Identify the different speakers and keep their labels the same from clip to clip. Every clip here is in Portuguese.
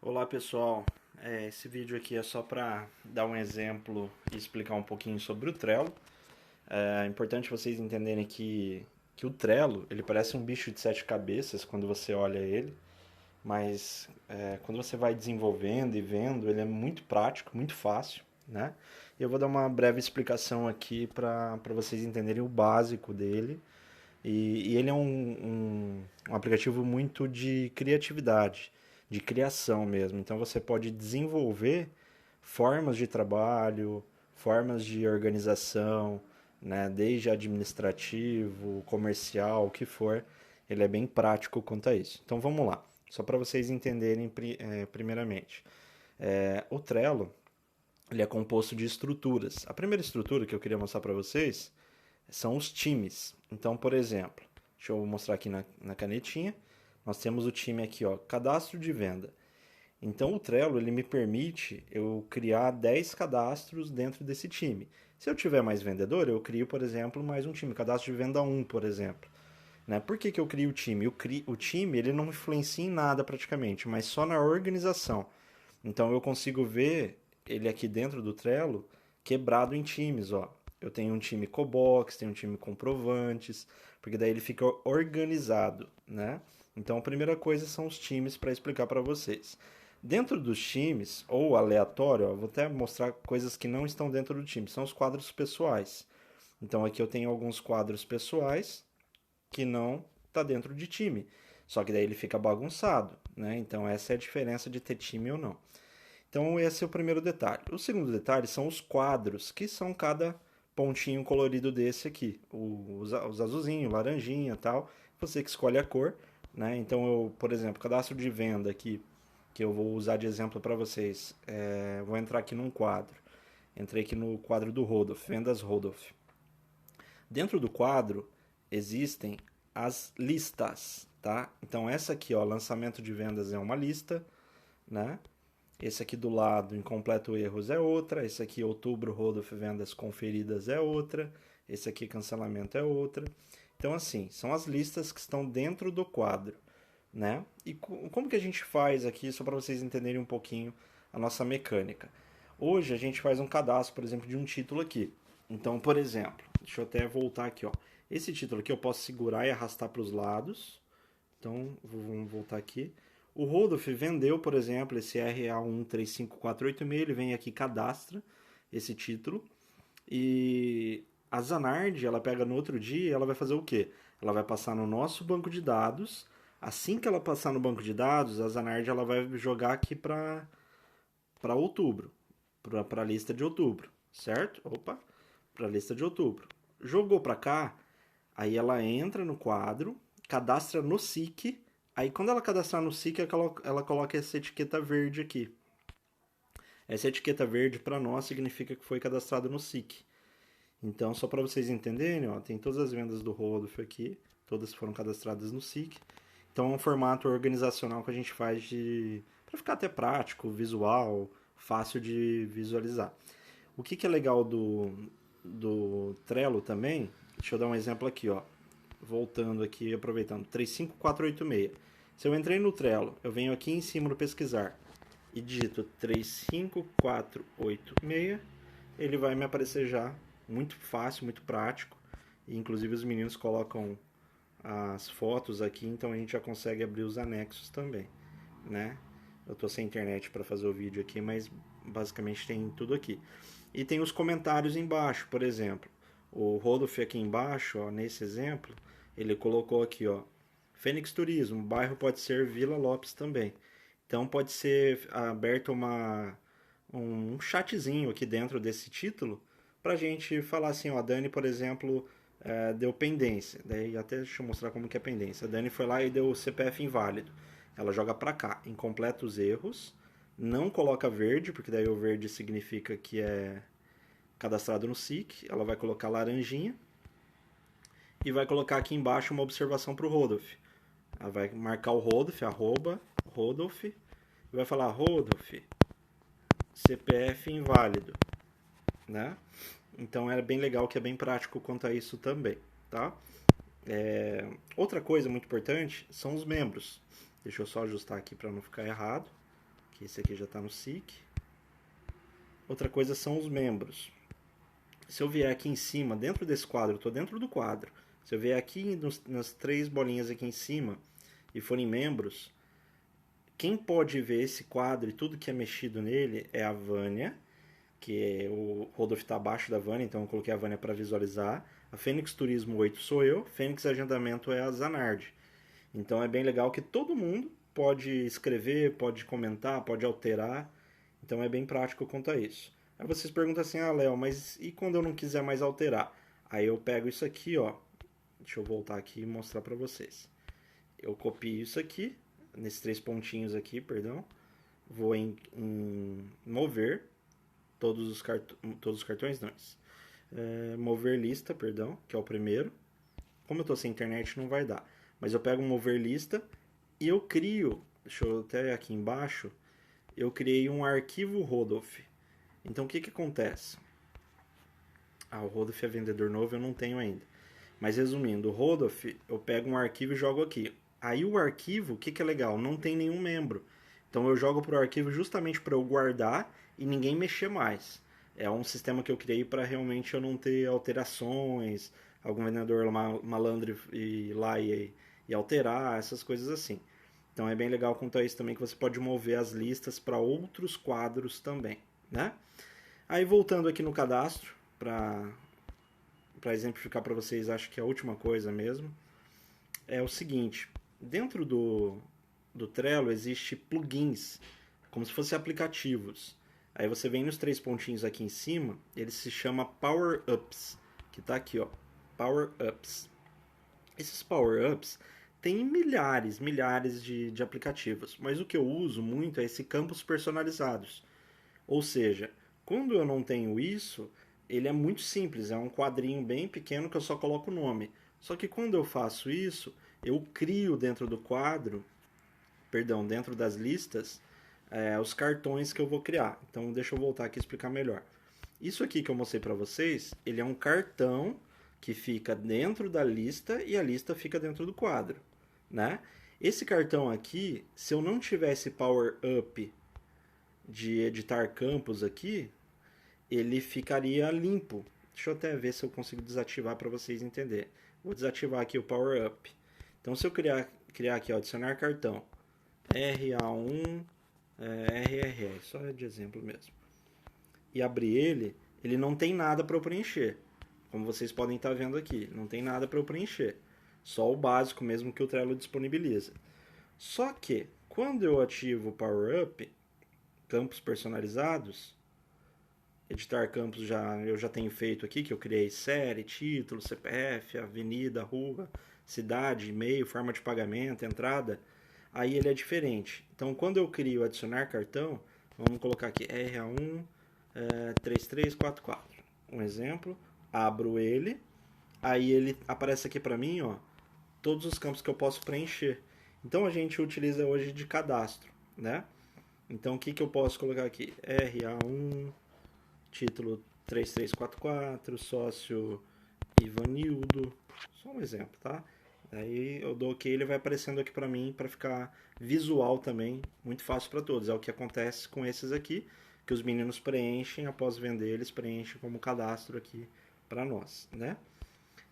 Speaker 1: Olá pessoal, esse vídeo aqui é só para dar um exemplo e explicar um pouquinho sobre o Trello. É importante vocês entenderem que o Trello ele parece um bicho de sete cabeças quando você olha ele, mas quando você vai desenvolvendo e vendo, ele é muito prático, muito fácil, né? E eu vou dar uma breve explicação aqui para vocês entenderem o básico dele. E ele é um aplicativo muito de criatividade, de criação mesmo. Então você pode desenvolver formas de trabalho, formas de organização, né, desde administrativo, comercial, o que for. Ele é bem prático quanto a isso. Então vamos lá, só para vocês entenderem primeiramente. O Trello ele é composto de estruturas. A primeira estrutura que eu queria mostrar para vocês são os times. Então, por exemplo, deixa eu mostrar aqui na canetinha. Nós temos o time aqui, ó, cadastro de venda. Então, o Trello ele me permite eu criar 10 cadastros dentro desse time. Se eu tiver mais vendedor, eu crio, por exemplo, mais um time, cadastro de venda um, por exemplo. Né? Por que eu crio o time? O time ele não influencia em nada praticamente, mas só na organização. Então eu consigo ver ele aqui dentro do Trello quebrado em times, ó. Eu tenho um time Cobox, tenho um time comprovantes, porque daí ele fica organizado, né? Então a primeira coisa são os times para explicar para vocês. Dentro dos times, ou aleatório, ó, vou até mostrar coisas que não estão dentro do time, são os quadros pessoais. Então aqui eu tenho alguns quadros pessoais que não está dentro de time. Só que daí ele fica bagunçado, né? Então essa é a diferença de ter time ou não. Então esse é o primeiro detalhe. O segundo detalhe são os quadros, que são cada pontinho colorido desse aqui. Os azulzinho, laranjinha e tal. Você que escolhe a cor, né? Então eu, por exemplo, cadastro de venda aqui, que eu vou usar de exemplo para vocês. Vou entrar aqui num quadro. Entrei aqui no quadro do Rodolph, vendas Rodolph. Dentro do quadro existem as listas, tá? Então essa aqui, ó, lançamento de vendas é uma lista, né? Esse aqui do lado, incompleto erros, é outra. Esse aqui, outubro, Rodolfo Vendas conferidas, é outra. Esse aqui, cancelamento, é outra. Então, assim, são as listas que estão dentro do quadro, né? E como que a gente faz aqui, só para vocês entenderem um pouquinho a nossa mecânica. Hoje a gente faz um cadastro, por exemplo, de um título aqui. Então, por exemplo, deixa eu até voltar aqui, ó. Esse título aqui eu posso segurar e arrastar para os lados. Então, vamos voltar aqui. O Rodolph vendeu, por exemplo, esse RA135486, ele vem aqui, cadastra esse título. E a Zanardi, ela pega no outro dia e ela vai fazer o quê? Ela vai passar no nosso banco de dados. Assim que ela passar no banco de dados, a Zanardi ela vai jogar aqui para outubro, para a lista de outubro, certo? Opa, para a lista de outubro. Jogou para cá, aí ela entra no quadro, cadastra no SIC. Aí quando ela cadastrar no SIC, ela coloca essa etiqueta verde aqui. Essa etiqueta verde para nós significa que foi cadastrado no SIC. Então, só para vocês entenderem, ó, tem todas as vendas do Rodolfo aqui, todas foram cadastradas no SIC. Então, é um formato organizacional que a gente faz de para ficar até prático, visual, fácil de visualizar. O que é legal do Trello também? Deixa eu dar um exemplo aqui, ó. Voltando aqui, aproveitando, 35486. Se eu entrei no Trello, eu venho aqui em cima no pesquisar e digito 35486, ele vai me aparecer já muito fácil, muito prático. E, inclusive os meninos colocam as fotos aqui, então a gente já consegue abrir os anexos também, né? Eu tô sem internet para fazer o vídeo aqui, mas basicamente tem tudo aqui. E tem os comentários embaixo, por exemplo. O Rodolfo aqui embaixo, ó, nesse exemplo, ele colocou aqui, ó, Fênix Turismo, o bairro pode ser Vila Lopes também. Então pode ser aberto um chatzinho aqui dentro desse título para a gente falar assim, ó, a Dani, por exemplo, deu pendência. Daí até deixa eu mostrar como que é pendência. A Dani foi lá e deu o CPF inválido. Ela joga para cá, incompleta os erros, não coloca verde, porque daí o verde significa que é cadastrado no SIC. Ela vai colocar laranjinha e vai colocar aqui embaixo uma observação para o Rodolph. Ela vai marcar o Rodolph, arroba Rodolph, e vai falar Rodolph, CPF inválido, né? Então é bem legal, que é bem prático quanto a isso também, tá? Outra coisa muito importante são os membros. Deixa eu só ajustar aqui para não ficar errado. que esse aqui já está no SIC. Outra coisa são os membros. Se eu vier aqui em cima, dentro desse quadro, eu estou dentro do quadro. Se eu vier aqui nas 3 bolinhas aqui em cima e for em membros, quem pode ver esse quadro e tudo que é mexido nele é a Vânia, que o Rodolfo está abaixo da Vânia, então eu coloquei a Vânia para visualizar. A Fênix Turismo 8 sou eu, Fênix Agendamento é a Zanardi. Então é bem legal que todo mundo pode escrever, pode comentar, pode alterar. Então é bem prático quanto a isso. Aí vocês perguntam assim, Léo, mas e quando eu não quiser mais alterar? Aí eu pego isso aqui, ó. Deixa eu voltar aqui e mostrar para vocês. Eu copio isso aqui, nesses 3 pontinhos aqui, perdão. Vou em mover todos os cartões, não. Mover lista, perdão, que é o primeiro. Como eu estou sem internet não vai dar. Mas eu pego mover lista e eu crio, deixa eu até aqui embaixo, eu criei um arquivo Rodolph. Então o que acontece? O Rodolph é vendedor novo, eu não tenho ainda. Mas resumindo, o Rodolph, eu pego um arquivo e jogo aqui. Aí o arquivo, o que é legal? Não tem nenhum membro. Então eu jogo para o arquivo justamente para eu guardar e ninguém mexer mais. É um sistema que eu criei para realmente eu não ter alterações, algum vendedor malandro ir lá e alterar, essas coisas assim. Então é bem legal quanto a isso também, que você pode mover as listas para outros quadros também, né? Aí voltando aqui no cadastro, para exemplificar para vocês, acho que é a última coisa mesmo, é o seguinte, dentro do Trello existe plugins, como se fossem aplicativos. Aí você vem nos 3 pontinhos aqui em cima, ele se chama Power Ups, que está aqui, ó, Power Ups. Esses Power Ups tem milhares de aplicativos, mas o que eu uso muito é esse campos personalizados. Ou seja, quando eu não tenho isso, ele é muito simples, é um quadrinho bem pequeno que eu só coloco o nome. Só que quando eu faço isso, eu crio dentro do quadro, perdão, dentro das listas, os cartões que eu vou criar. Então deixa eu voltar aqui e explicar melhor. Isso aqui que eu mostrei para vocês, ele é um cartão que fica dentro da lista e a lista fica dentro do quadro, né? Esse cartão aqui, se eu não tivesse Power Up de editar campos aqui, ele ficaria limpo. Deixa eu até ver se eu consigo desativar para vocês entenderem. Vou desativar aqui o Power Up. Então se eu criar aqui, ó, adicionar cartão RA1 RRR, só de exemplo mesmo, e abrir ele não tem nada para eu preencher. Como vocês podem estar vendo aqui, não tem nada para eu preencher. Só o básico mesmo que o Trello disponibiliza. Só que, quando eu ativo o Power Up, campos personalizados, editar campos eu já tenho feito aqui, que eu criei série, título, CPF, avenida, rua, cidade, e-mail, forma de pagamento, entrada. Aí ele é diferente. Então, quando eu crio adicionar cartão, vamos colocar aqui RA1 3344. Um exemplo. Abro ele, aí ele aparece aqui para mim, ó, todos os campos que eu posso preencher. Então a gente utiliza hoje de cadastro, né? Então o que eu posso colocar aqui? RA1, título 3344, sócio Ivanildo, só um exemplo, tá? Aí eu dou OK, ele vai aparecendo aqui para mim para ficar visual também, muito fácil para todos. É o que acontece com esses aqui, que os meninos preenchem, após vender eles preenchem como cadastro aqui para nós, né?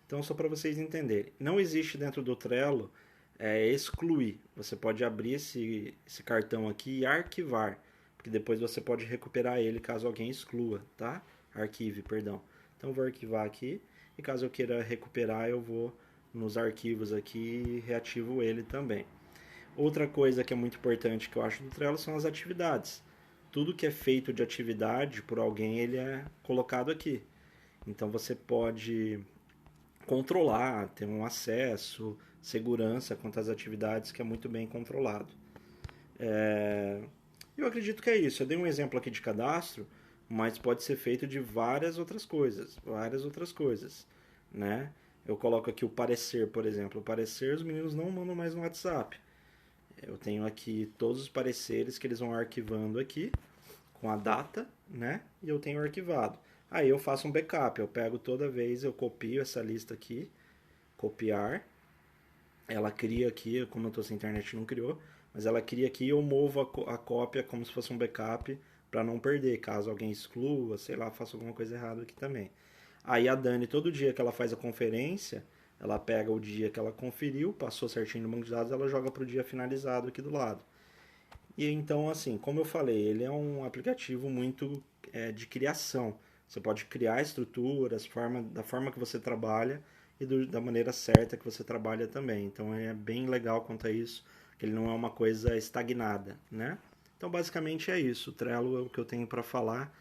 Speaker 1: Então, só para vocês entenderem, não existe dentro do Trello excluir. Você pode abrir esse cartão aqui e arquivar, porque depois você pode recuperar ele caso alguém exclua, tá? Arquive, perdão. Então, vou arquivar aqui e caso eu queira recuperar, eu vou nos arquivos aqui e reativo ele também. Outra coisa que é muito importante que eu acho do Trello são as atividades. Tudo que é feito de atividade por alguém, ele é colocado aqui. Então você pode controlar, ter um acesso, segurança quanto às atividades que é muito bem controlado. Eu acredito que é isso. Eu dei um exemplo aqui de cadastro, mas pode ser feito de várias outras coisas, né? Eu coloco aqui o parecer, por exemplo. O parecer os meninos não mandam mais no WhatsApp. Eu tenho aqui todos os pareceres que eles vão arquivando aqui, com a data, né? E eu tenho arquivado. Aí eu faço um backup, eu pego toda vez, eu copio essa lista aqui, copiar, ela cria aqui, como eu estou sem internet não criou, mas ela cria aqui e eu movo a cópia como se fosse um backup para não perder, caso alguém exclua, sei lá, faça alguma coisa errada aqui também. Aí a Dani, todo dia que ela faz a conferência, ela pega o dia que ela conferiu, passou certinho no banco de dados, ela joga para o dia finalizado aqui do lado. E então, assim, como eu falei, ele é um aplicativo muito de criação. Você pode criar estruturas, da forma que você trabalha e da maneira certa que você trabalha também. Então é bem legal quanto a isso, que ele não é uma coisa estagnada, né? Então basicamente é isso. O Trello é o que eu tenho para falar.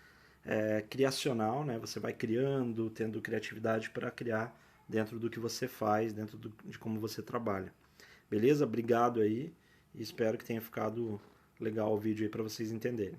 Speaker 1: É criacional, né? Você vai criando, tendo criatividade para criar dentro do que você faz, de como você trabalha. Beleza? Obrigado aí e espero que tenha ficado legal o vídeo aí para vocês entenderem.